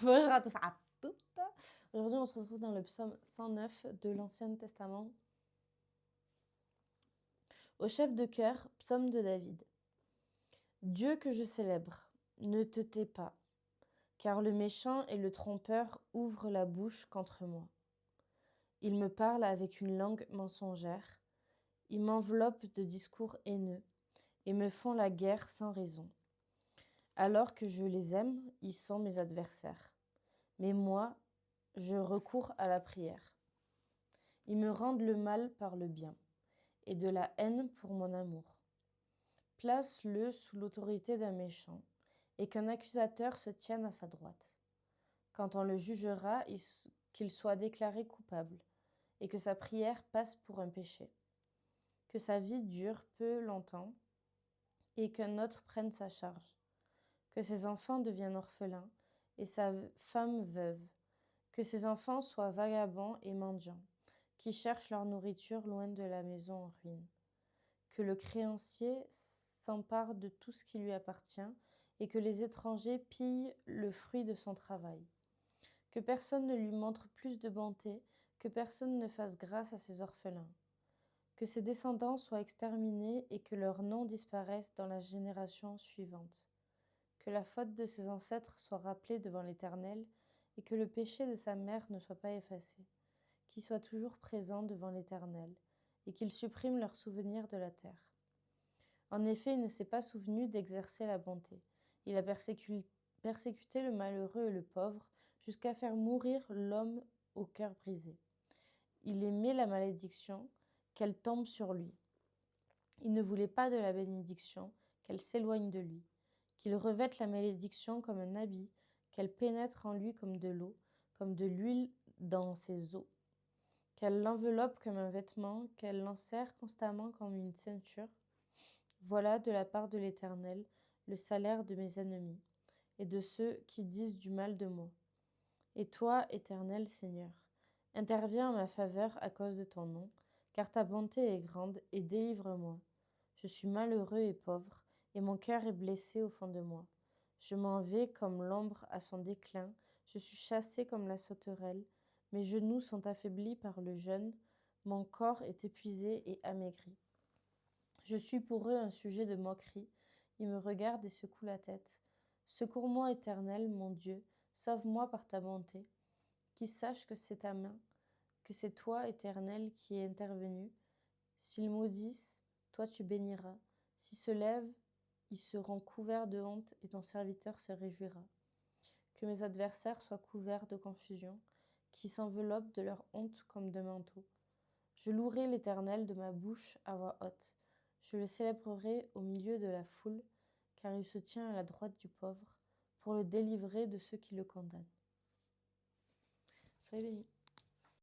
Bonjour à tous, à toutes. Aujourd'hui, on se retrouve dans le psaume 109 de l'Ancien Testament. Au chef de chœur, psaume de David. Dieu que je célèbre, ne te tais pas, car le méchant et le trompeur ouvrent la bouche contre moi. Ils me parlent avec une langue mensongère, ils m'enveloppent de discours haineux et me font la guerre sans raison. Alors que je les aime, ils sont mes adversaires. Mais moi, je recours à la prière. Ils me rendent le mal par le bien, et de la haine pour mon amour. Place-le sous l'autorité d'un méchant, et qu'un accusateur se tienne à sa droite. Quand on le jugera, qu'il soit déclaré coupable, et que sa prière passe pour un péché. Que sa vie dure peu longtemps, et qu'un autre prenne sa charge. Que ses enfants deviennent orphelins, et sa femme veuve. Que ses enfants soient vagabonds et mendiants, qui cherchent leur nourriture loin de la maison en ruine. Que le créancier s'empare de tout ce qui lui appartient et que les étrangers pillent le fruit de son travail. Que personne ne lui montre plus de bonté, que personne ne fasse grâce à ses orphelins. Que ses descendants soient exterminés et que leur nom disparaisse dans la génération suivante. Que la faute de ses ancêtres soit rappelée devant l'Éternel et que le péché de sa mère ne soit pas effacé. Qu'il soit toujours présent devant l'Éternel et qu'il supprime leur souvenir de la terre. En effet, il ne s'est pas souvenu d'exercer la bonté. Il a persécuté le malheureux et le pauvre jusqu'à faire mourir l'homme au cœur brisé. Il aimait la malédiction, qu'elle tombe sur lui. Il ne voulait pas de la bénédiction, qu'elle s'éloigne de lui. Qu'il revête la malédiction comme un habit, qu'elle pénètre en lui comme de l'eau, comme de l'huile dans ses os. Qu'elle l'enveloppe comme un vêtement, qu'elle l'enserre constamment comme une ceinture. Voilà de la part de l'Éternel le salaire de mes ennemis et de ceux qui disent du mal de moi. Et toi, Éternel Seigneur, interviens en ma faveur à cause de ton nom, car ta bonté est grande, et délivre-moi. Je suis malheureux et pauvre, et mon cœur est blessé au fond de moi. Je m'en vais comme l'ombre à son déclin, je suis chassé comme la sauterelle, mes genoux sont affaiblis par le jeûne, mon corps est épuisé et amaigri. Je suis pour eux un sujet de moquerie, ils me regardent et secouent la tête. Secours-moi, Éternel, mon Dieu, sauve-moi par ta bonté. Qu'ils sachent que c'est ta main, que c'est toi, Éternel, qui es intervenu. S'ils maudissent, toi tu béniras. S'ils se lèvent, ils seront couverts de honte et ton serviteur se réjouira. Que mes adversaires soient couverts de confusion, qui s'enveloppent de leur honte comme de manteau. Je louerai l'Éternel de ma bouche à voix haute. Je le célébrerai au milieu de la foule, car il se tient à la droite du pauvre, pour le délivrer de ceux qui le condamnent. Soyez bénis.